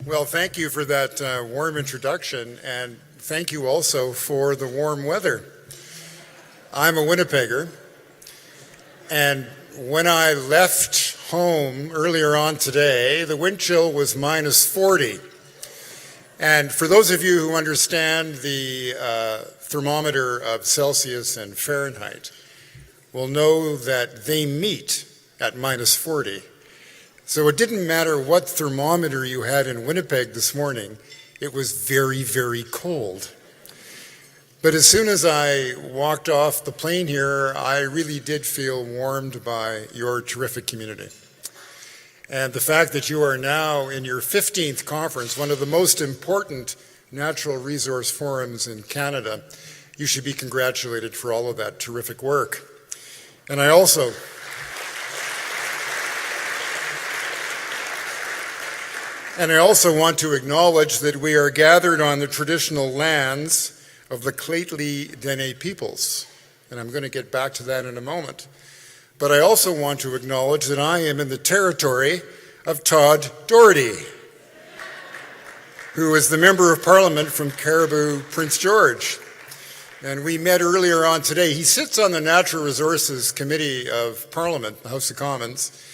Well, thank you for that warm introduction, and thank you also for the warm weather. I'm a Winnipegger, and when I left home earlier on today, the wind chill was minus 40. And for those of you who understand the thermometer of Celsius and Fahrenheit, will know that they meet at minus 40. So it didn't matter what thermometer you had in Winnipeg this morning, it was very, very cold. But as soon as I walked off the plane here, I really did feel warmed by your terrific community. And the fact that you are now in your 15th conference, one of the most important natural resource forums in Canada, you should be congratulated for all of that terrific work. And I also want to acknowledge that we are gathered on the traditional lands of the Lheidli Dene peoples, and I'm going to get back to that in a moment. But I also want to acknowledge that I am in the territory of Todd Doherty, who is the Member of Parliament from Caribou, Prince George. And we met earlier on today. He sits on the Natural Resources Committee of Parliament, the House of Commons,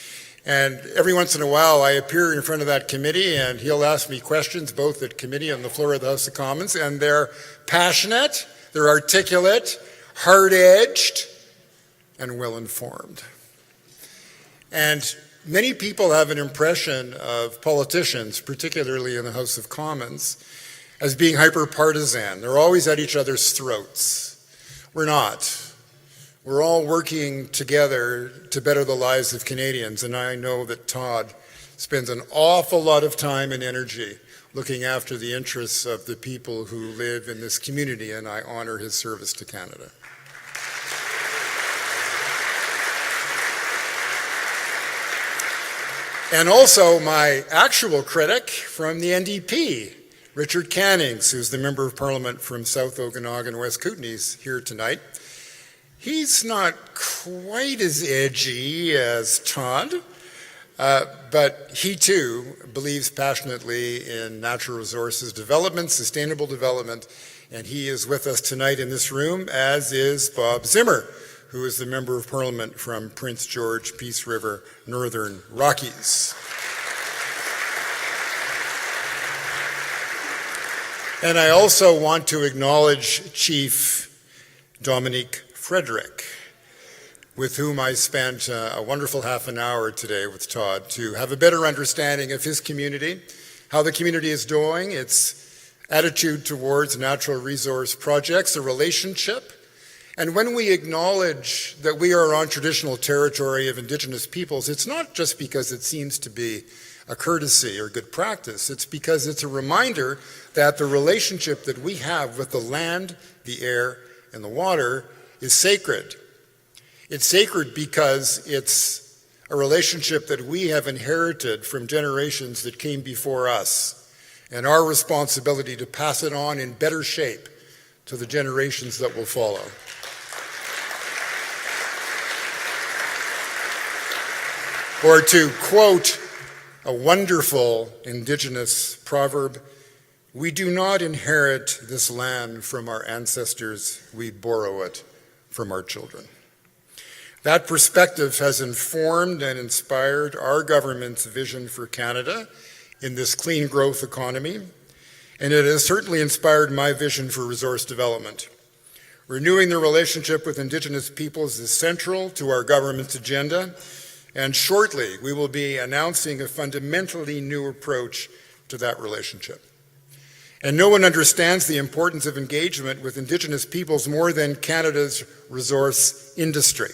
and every once in a while I appear in front of that committee and he'll ask me questions both at committee and on the floor of the House of Commons, and they're passionate, they're articulate, hard-edged, and well-informed. And many people have an impression of politicians, particularly in the House of Commons, as being hyper-partisan. They're always at each other's throats. We're not. We're all working together to better the lives of Canadians, and I know that Todd spends an awful lot of time and energy looking after the interests of the people who live in this community, and I honor his service to Canada. And also my actual critic from the NDP, Richard Cannings, who's the Member of Parliament from South Okanagan, West Kootenays, here tonight. He's not quite as edgy as Todd, but he too believes passionately in natural resources development, sustainable development, and he is with us tonight in this room, as is Bob Zimmer, who is the Member of Parliament from Prince George, Peace River, Northern Rockies. And I also want to acknowledge Chief Dominique Frederick, with whom I spent a wonderful half an hour today with Todd to have a better understanding of his community, how the community is doing, its attitude towards natural resource projects, the relationship. And when we acknowledge that we are on traditional territory of Indigenous peoples, it's not just because it seems to be a courtesy or good practice. It's because it's a reminder that the relationship that we have with the land, the air, and the water is sacred. It's sacred because it's a relationship that we have inherited from generations that came before us, and our responsibility to pass it on in better shape to the generations that will follow. Or to quote a wonderful Indigenous proverb, "We do not inherit this land from our ancestors, we borrow it from our children." That perspective has informed and inspired our government's vision for Canada in this clean growth economy, and it has certainly inspired my vision for resource development. Renewing the relationship with Indigenous peoples is central to our government's agenda, and shortly we will be announcing a fundamentally new approach to that relationship. And no one understands the importance of engagement with Indigenous peoples more than Canada's resource industry.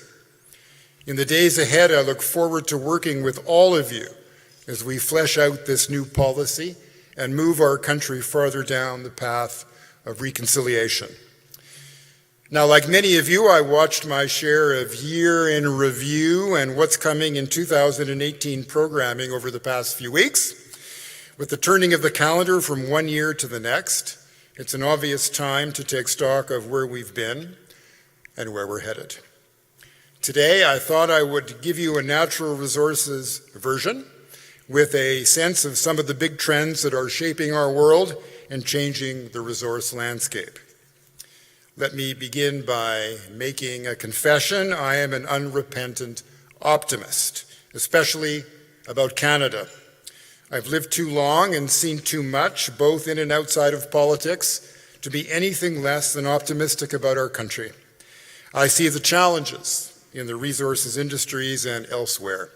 In the days ahead, I look forward to working with all of you as we flesh out this new policy and move our country farther down the path of reconciliation. Now, like many of you, I watched my share of Year in Review and what's coming in 2018 programming over the past few weeks. With the turning of the calendar from one year to the next, it's an obvious time to take stock of where we've been and where we're headed. Today, I thought I would give you a natural resources version with a sense of some of the big trends that are shaping our world and changing the resource landscape. Let me begin by making a confession. I am an unrepentant optimist, especially about Canada. I've lived too long and seen too much, both in and outside of politics, to be anything less than optimistic about our country. I see the challenges in the resources industries and elsewhere,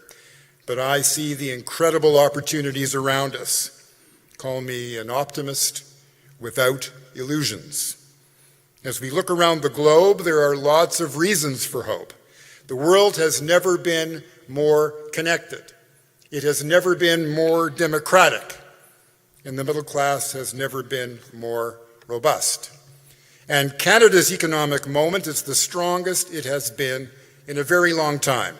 but I see the incredible opportunities around us. Call me an optimist without illusions. As we look around the globe, there are lots of reasons for hope. The world has never been more connected. It has never been more democratic, and the middle class has never been more robust. And Canada's economic moment is the strongest it has been in a very long time.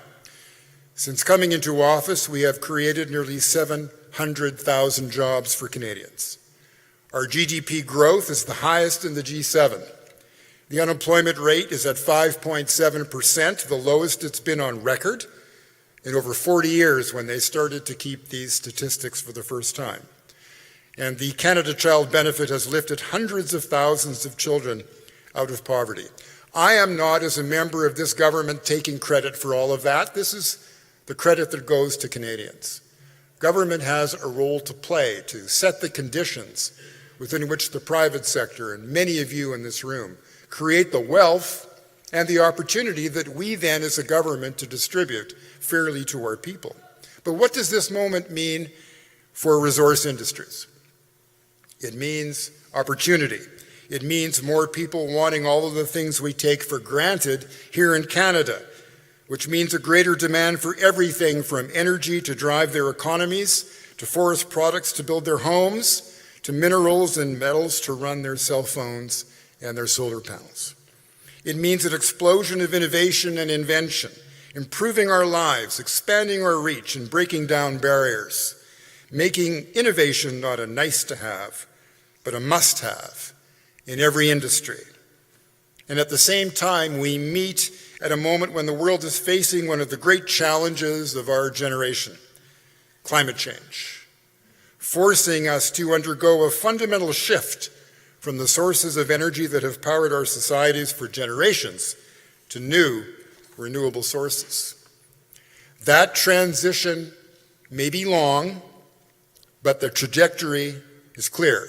Since coming into office, we have created nearly 700,000 jobs for Canadians. Our GDP growth is the highest in the G7. The unemployment rate is at 5.7%, the lowest it's been on record in over 40 years when they started to keep these statistics for the first time. And the Canada Child Benefit has lifted hundreds of thousands of children out of poverty. I am not, as a member of this government, taking credit for all of that. This is the credit that goes to Canadians. Government has a role to play to set the conditions within which the private sector, and many of you in this room, create the wealth and the opportunity that we then as a government to distribute fairly to our people. But what does this moment mean for resource industries? It means opportunity. It means more people wanting all of the things we take for granted here in Canada, which means a greater demand for everything from energy to drive their economies, to forest products to build their homes, to minerals and metals to run their cell phones and their solar panels. It means an explosion of innovation and invention, improving our lives, expanding our reach, and breaking down barriers, making innovation not a nice-to-have, but a must-have in every industry. And at the same time, we meet at a moment when the world is facing one of the great challenges of our generation, climate change, forcing us to undergo a fundamental shift from the sources of energy that have powered our societies for generations to new renewable sources. That transition may be long, but the trajectory is clear,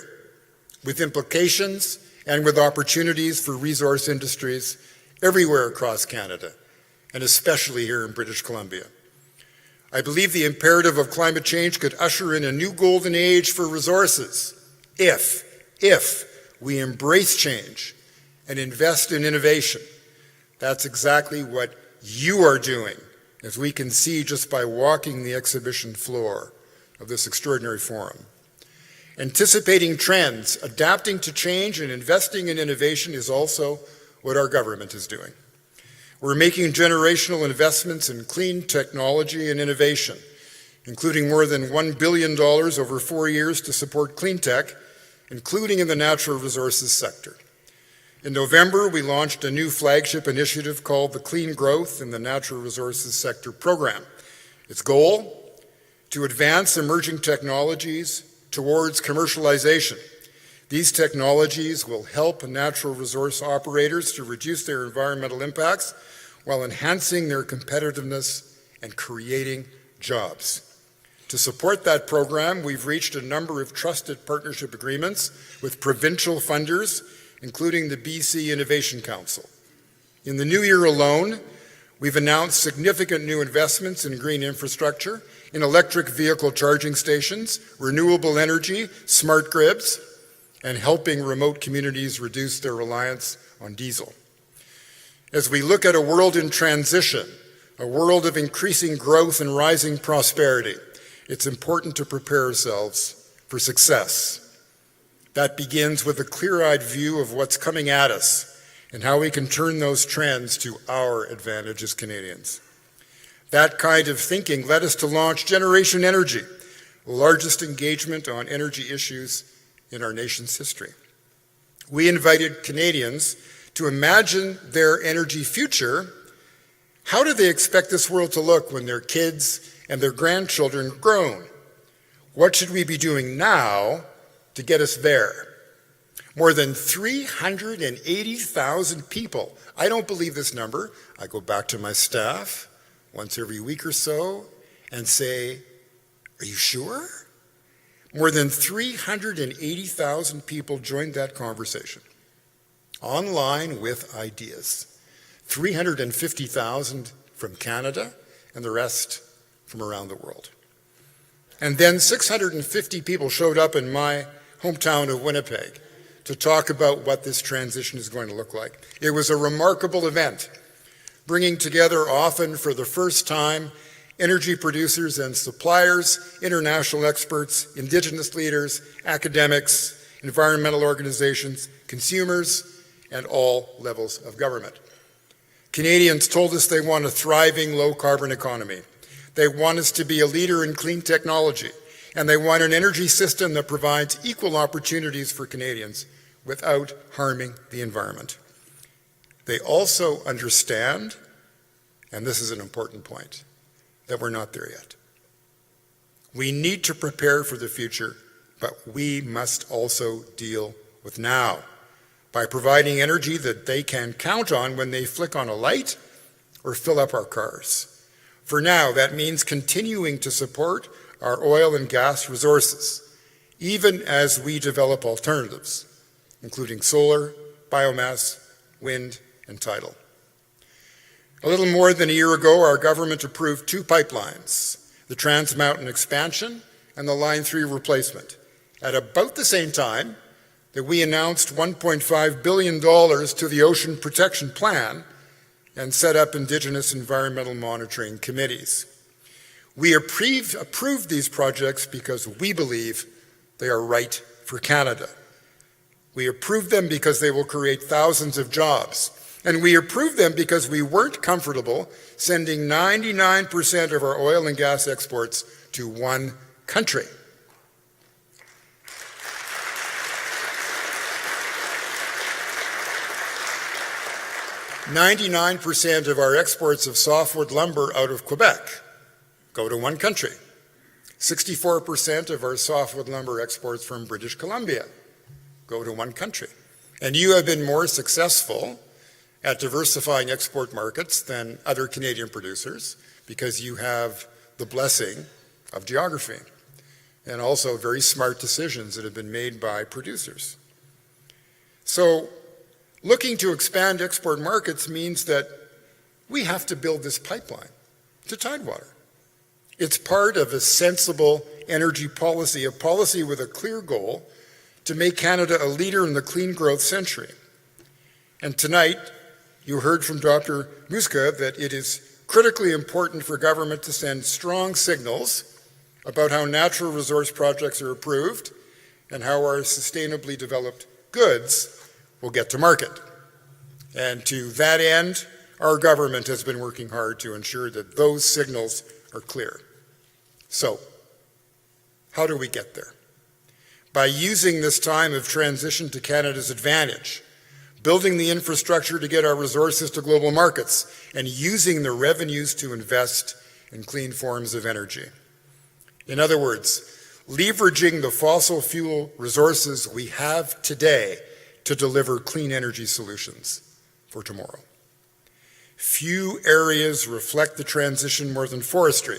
with implications and with opportunities for resource industries everywhere across Canada, and especially here in British Columbia. I believe the imperative of climate change could usher in a new golden age for resources if we embrace change and invest in innovation. That's exactly what you are doing, as we can see just by walking the exhibition floor of this extraordinary forum. Anticipating trends, adapting to change, and investing in innovation is also what our government is doing. We're making generational investments in clean technology and innovation, including more than $1 billion over 4 years to support clean tech, including in the natural resources sector. In November, we launched a new flagship initiative called the Clean Growth in the Natural Resources Sector Program. Its goal, to advance emerging technologies towards commercialization. These technologies will help natural resource operators to reduce their environmental impacts while enhancing their competitiveness and creating jobs. To support that program, we've reached a number of trusted partnership agreements with provincial funders, including the BC Innovation Council. In the new year alone, we've announced significant new investments in green infrastructure, in electric vehicle charging stations, renewable energy, smart grids, and helping remote communities reduce their reliance on diesel. As we look at a world in transition, a world of increasing growth and rising prosperity, it's important to prepare ourselves for success. That begins with a clear-eyed view of what's coming at us and how we can turn those trends to our advantage as Canadians. That kind of thinking led us to launch Generation Energy, the largest engagement on energy issues in our nation's history. We invited Canadians to imagine their energy future. How do they expect this world to look when their kids and their grandchildren are grown What should we be doing now to get us there? More than 380,000 people. I don't believe this number. I go back to my staff once every week or so and say, are you sure? More than 380,000 people joined that conversation, online with ideas. 350,000 from Canada and the rest from around the world. And then 650 people showed up in my hometown of Winnipeg to talk about what this transition is going to look like. It was a remarkable event, bringing together, often for the first time, energy producers and suppliers, international experts, Indigenous leaders, academics, environmental organizations, consumers, and all levels of government. Canadians told us they want a thriving low-carbon economy. They want us to be a leader in clean technology, and they want an energy system that provides equal opportunities for Canadians without harming the environment. They also understand, and this is an important point, that we're not there yet. We need to prepare for the future, but we must also deal with now by providing energy that they can count on when they flick on a light or fill up our cars. For now, that means continuing to support our oil and gas resources, even as we develop alternatives, including solar, biomass, wind, and tidal. A little more than a year ago, our government approved 2 pipelines, the Trans Mountain expansion and the Line 3 replacement, at about the same time that we announced $1.5 billion to the Ocean Protection Plan and set up Indigenous environmental monitoring committees. We approved these projects because we believe they are right for Canada. We approved them because they will create thousands of jobs. And we approved them because we weren't comfortable sending 99% of our oil and gas exports to one country. "99% of our exports of softwood lumber out of Quebec go to one country. 64% of our softwood lumber exports from British Columbia go to one country. And you have been more successful at diversifying export markets than other Canadian producers because you have the blessing of geography and also very smart decisions that have been made by producers. So looking to expand export markets means that we have to build this pipeline to Tidewater. It's part of a sensible energy policy, a policy with a clear goal to make Canada a leader in the clean growth century. And tonight, you heard from Dr. Muska that it is critically important for government to send strong signals about how natural resource projects are approved and how our sustainably developed goods will get to market. And to that end, our government has been working hard to ensure that those signals are clear. So, how do we get there? By using this time of transition to Canada's advantage, building the infrastructure to get our resources to global markets, and using the revenues to invest in clean forms of energy. In other words, leveraging the fossil fuel resources we have today to deliver clean energy solutions for tomorrow. Few areas reflect the transition more than forestry,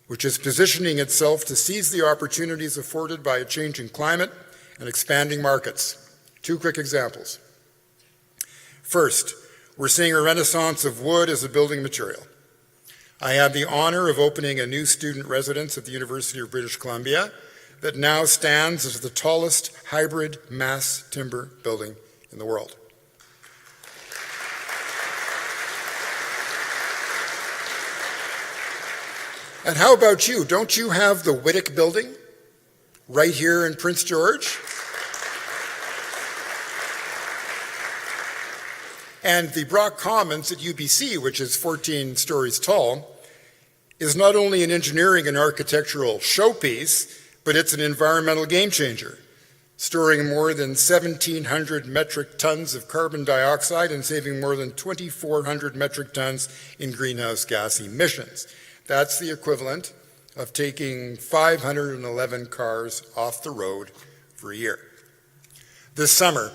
which is positioning itself to seize the opportunities afforded by a changing climate and expanding markets. 2 quick examples. First, we're seeing a renaissance of wood as a building material. I had the honor of opening a new student residence at the University of British Columbia that now stands as the tallest hybrid mass timber building in the world. And how about you? Don't you have the Whittick building right here in Prince George? And the Brock Commons at UBC, which is 14 stories tall, is not only an engineering and architectural showpiece, but it's an environmental game changer, storing more than 1,700 metric tons of carbon dioxide and saving more than 2,400 metric tons in greenhouse gas emissions. That's the equivalent of taking 511 cars off the road for a year. This summer,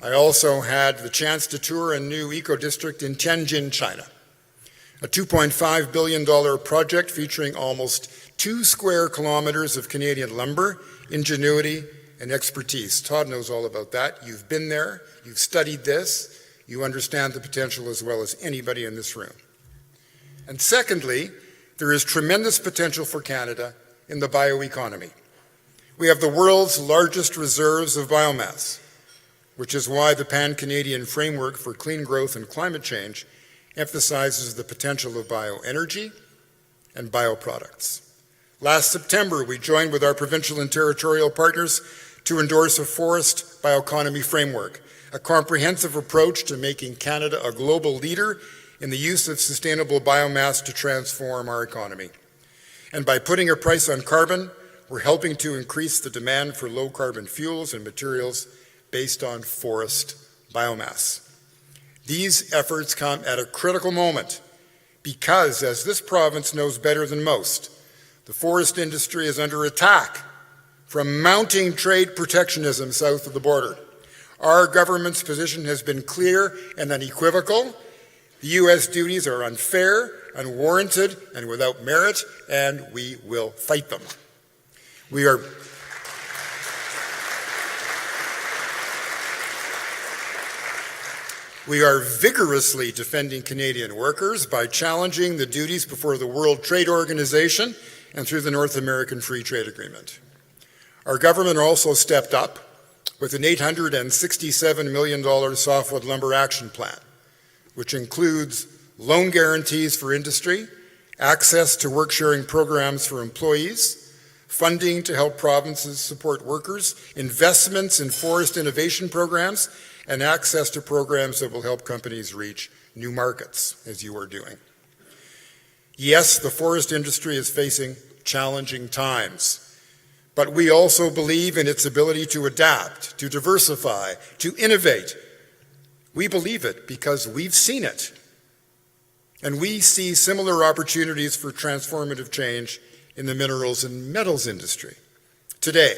I also had the chance to tour a new eco-district in Tianjin, China, a $2.5 billion project featuring almost 2 square kilometers of Canadian lumber, ingenuity, and expertise. Todd knows all about that. You've been there, you've studied this, you understand the potential as well as anybody in this room. And secondly, there is tremendous potential for Canada in the bioeconomy. We have the world's largest reserves of biomass, which is why the Pan-Canadian Framework for Clean Growth and Climate Change emphasizes the potential of bioenergy and bioproducts. Last September, we joined with our provincial and territorial partners to endorse a forest bioeconomy framework, a comprehensive approach to making Canada a global leader in the use of sustainable biomass to transform our economy. And by putting a price on carbon, we're helping to increase the demand for low-carbon fuels and materials based on forest biomass. These efforts come at a critical moment because, as this province knows better than most, the forest industry is under attack from mounting trade protectionism south of the border. Our government's position has been clear and unequivocal. The U.S. duties are unfair, unwarranted, and without merit, and we will fight them. We are vigorously defending Canadian workers by challenging the duties before the World Trade Organization and through the North American Free Trade Agreement. Our government also stepped up with an $867 million softwood lumber action plan, which includes loan guarantees for industry, access to work-sharing programs for employees, funding to help provinces support workers, investments in forest innovation programs, and access to programs that will help companies reach new markets, as you are doing. Yes, the forest industry is facing challenging times, but we also believe in its ability to adapt, to diversify, to innovate. We believe it because we've seen it. And we see similar opportunities for transformative change in the minerals and metals industry. Today,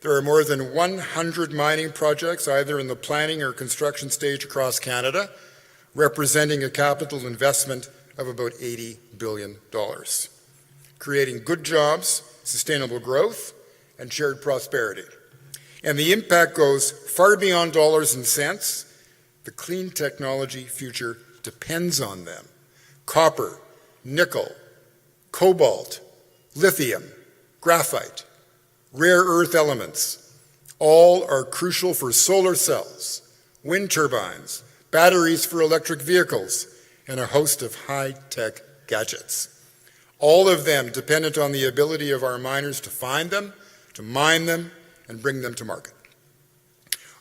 there are more than 100 mining projects either in the planning or construction stage across Canada, representing a capital investment of about $80 billion, creating good jobs, sustainable growth, and shared prosperity. And the impact goes far beyond dollars and cents. The clean technology future depends on them. Copper, nickel, cobalt, lithium, graphite, rare earth elements, all are crucial for solar cells, wind turbines, batteries for electric vehicles, and a host of high-tech gadgets. All of them dependent on the ability of our miners to find them, to mine them, and bring them to market.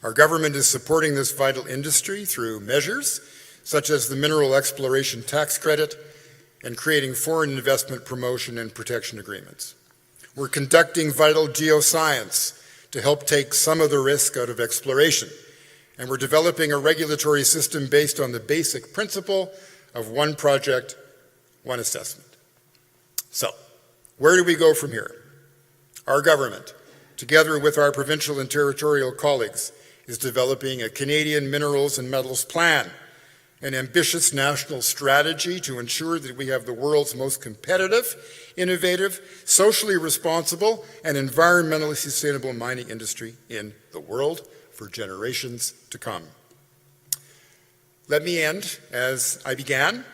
Our government is supporting this vital industry through measures such as the Mineral Exploration Tax Credit and creating foreign investment promotion and protection agreements. We're conducting vital geoscience to help take some of the risk out of exploration, and we're developing a regulatory system based on the basic principle of one project, one assessment. So, where do we go from here? Our government, together with our provincial and territorial colleagues, is developing a Canadian minerals and metals plan, an ambitious national strategy to ensure that we have the world's most competitive, innovative, socially responsible, and environmentally sustainable mining industry in the world for generations to come. Let me end, as I began,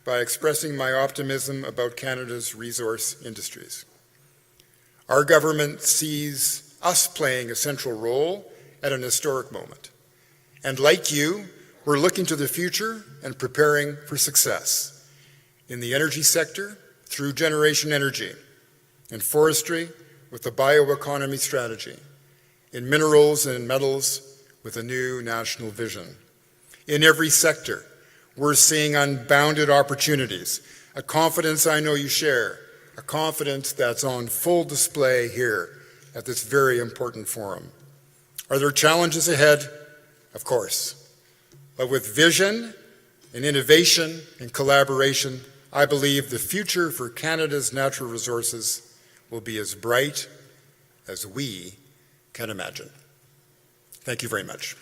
by expressing my optimism about Canada's resource industries. Our government sees us playing a central role at an historic moment. And like you, we're looking to the future and preparing for success in the energy sector through Generation Energy, in forestry with the bioeconomy strategy, in minerals and metals with a new national vision. In every sector, we're seeing unbounded opportunities, a confidence I know you share, a confidence that's on full display here at this very important forum. Are there challenges ahead? Of course. But with vision and innovation and collaboration, I believe the future for Canada's natural resources will be as bright as we can imagine. Thank you very much.